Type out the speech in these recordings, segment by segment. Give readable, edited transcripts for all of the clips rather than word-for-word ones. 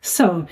So,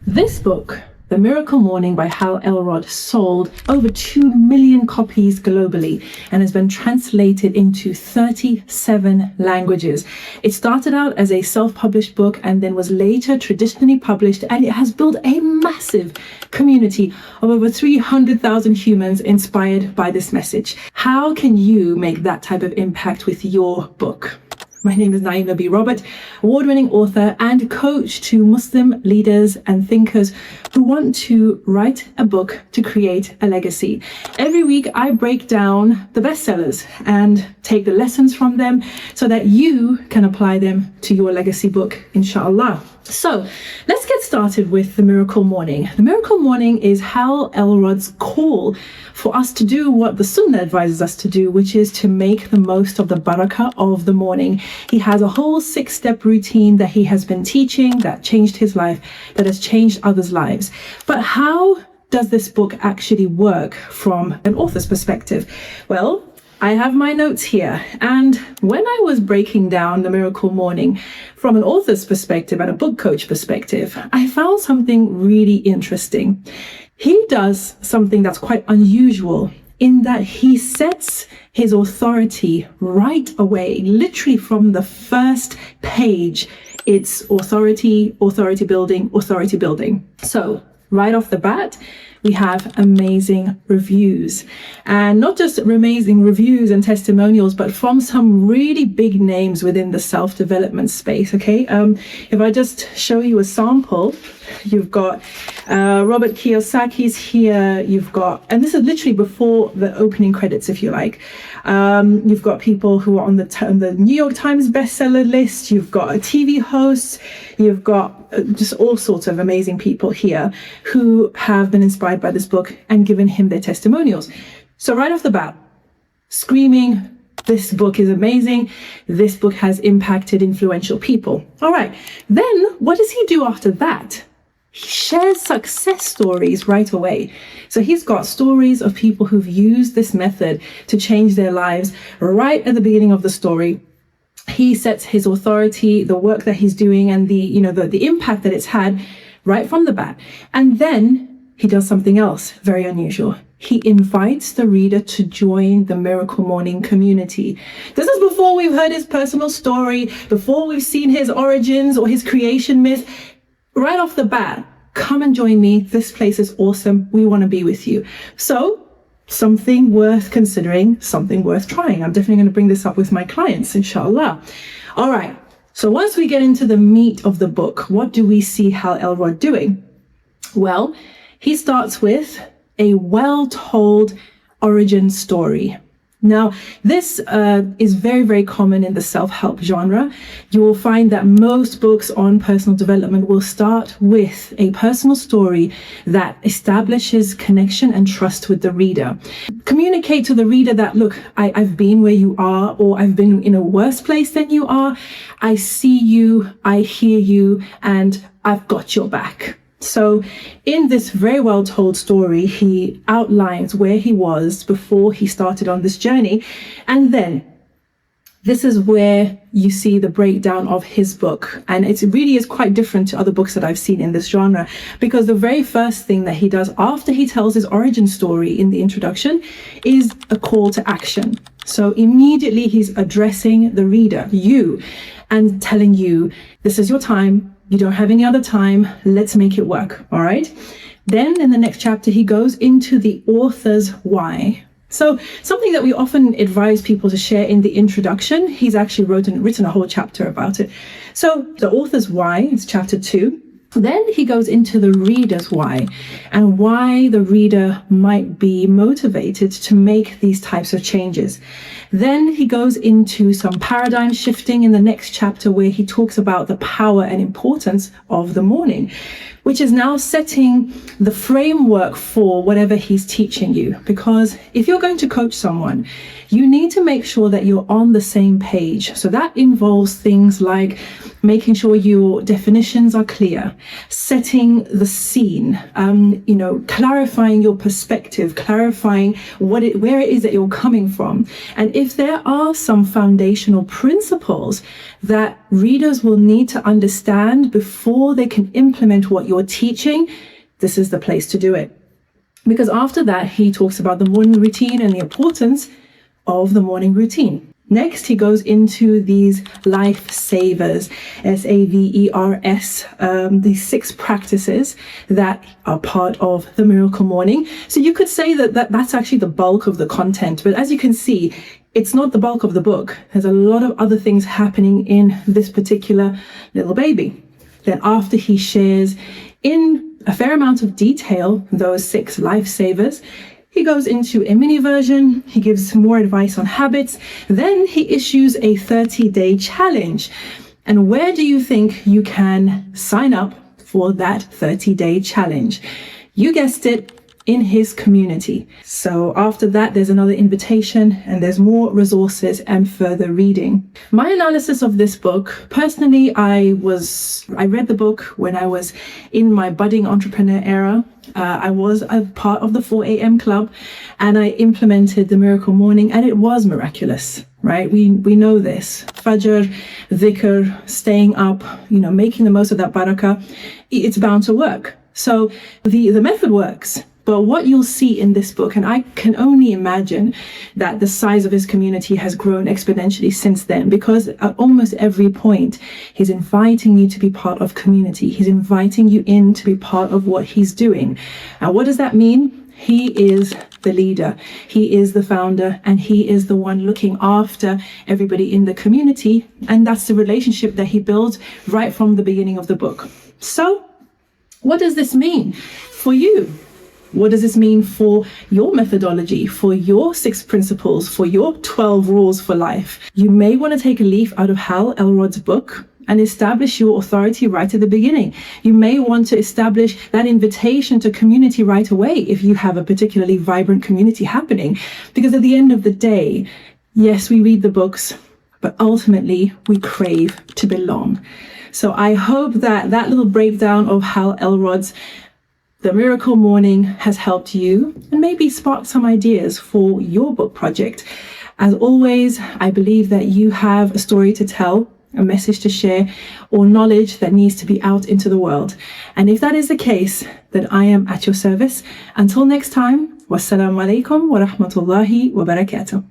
this book, The Miracle Morning by Hal Elrod, sold over 2 million copies globally and has been translated into 37 languages. It started out as a self-published book and then was later traditionally published, and it has built a massive community of over 300,000 humans inspired by this message. How can you make that type of impact with your book? My name is Naima B. Robert, award-winning author and coach to Muslim leaders and thinkers who want to write a book to create a legacy. Every week, I break down the bestsellers and take the lessons from them so that you can apply them to your legacy book, inshallah. So let's get started with The Miracle Morning. The Miracle Morning is Hal Elrod's call for us to do what the Sunnah advises us to do, which is to make the most of the barakah of the morning. He has a whole 6-step routine that he has been teaching that changed his life, that has changed others' lives. But how does this book actually work from an author's perspective? Well, I have my notes here, and when I was breaking down The Miracle Morning from an author's perspective and a book coach perspective, I found something really interesting. He does something that's quite unusual in that he sets his authority right away, literally from the first page. It's authority, authority building, authority building. So right off the bat, we have amazing reviews, and not just amazing reviews and testimonials, but from some really big names within the self-development space. Okay, if I just show you a sample, you've got Robert Kiyosaki's here. You've got, and this is literally before the opening credits, if you like. You've got people who are on the New York Times bestseller list. You've got TV hosts. You've got just all sorts of amazing people here who have been inspired by this book and given him their testimonials. So right off the bat, screaming, this book is amazing. This book has impacted influential people. All right. Then what does he do after that? He shares success stories right away. So he's got stories of people who've used this method to change their lives right at the beginning of the story. He sets his authority, the work that he's doing, and the impact that it's had right from the bat. And then he does something else very unusual. He invites the reader to join the Miracle Morning community. This is before we've heard his personal story, before we've seen his origins or his creation myth. Right off the bat, come and join me. This place is awesome. We want to be with you. So something worth considering, something worth trying. I'm definitely going to bring this up with my clients, inshallah. All right. So once we get into the meat of the book, what do we see Hal Elrod doing? Well, he starts with a well-told origin story. Now, this is very, very common in the self-help genre. You will find that most books on personal development will start with a personal story that establishes connection and trust with the reader. Communicate to the reader that, look, I've been where you are, or I've been in a worse place than you are. I see you, I hear you, and I've got your back. So in this very well told story, he outlines where he was before he started on this journey. And then this is where you see the breakdown of his book. And it really is quite different to other books that I've seen in this genre, because the very first thing that he does after he tells his origin story in the introduction is a call to action. So immediately he's addressing the reader, you, and telling you, this is your time. You don't have any other time. Let's make it work. All right. Then in the next chapter, he goes into the author's why. So something that we often advise people to share in the introduction, he's actually written a whole chapter about it. So the author's why is chapter 2. Then he goes into the reader's why, and why the reader might be motivated to make these types of changes. Then he goes into some paradigm shifting in the next chapter, where he talks about the power and importance of the morning, which is now setting the framework for whatever he's teaching you. Because if you're going to coach someone, you need to make sure that you're on the same page. So that involves things like making sure your definitions are clear, setting the scene, clarifying your perspective, clarifying where it is that you're coming from. And if there are some foundational principles that readers will need to understand before they can implement what you're teaching, this is the place to do it. Because after that, he talks about the morning routine and the importance of the morning routine. Next, he goes into these life savers, SAVERS, these 6 practices that are part of the Miracle Morning. So you could say that's actually the bulk of the content. But as you can see, it's not the bulk of the book. There's a lot of other things happening in this particular little baby. Then after he shares in a fair amount of detail those 6 lifesavers, he goes into a mini version, he gives more advice on habits, then he issues a 30-day challenge. And where do you think you can sign up for that 30-day challenge? You guessed it, in his community. So after that, there's another invitation and there's more resources and further reading. My analysis of this book, personally, I read the book when I was in my budding entrepreneur era. I was a part of the 4 a.m. club and I implemented the Miracle Morning, and it was miraculous, right? We know this. Fajr, dhikr, staying up, making the most of that barakah, it's bound to work. So the method works. But what you'll see in this book, and I can only imagine that the size of his community has grown exponentially since then, because at almost every point, he's inviting you to be part of community. He's inviting you in to be part of what he's doing. And what does that mean? He is the leader, he is the founder, and he is the one looking after everybody in the community. And that's the relationship that he builds right from the beginning of the book. So what does this mean for you? What does this mean for your methodology, for your 6 principles, for your 12 rules for life? You may want to take a leaf out of Hal Elrod's book and establish your authority right at the beginning. You may want to establish that invitation to community right away if you have a particularly vibrant community happening. Because at the end of the day, yes, we read the books, but ultimately we crave to belong. So I hope that little breakdown of Hal Elrod's The Miracle Morning has helped you and maybe sparked some ideas for your book project. As always, I believe that you have a story to tell, a message to share, or knowledge that needs to be out into the world. And if that is the case, then I am at your service. Until next time, wassalamu alaikum wa rahmatullahi wa barakatuh.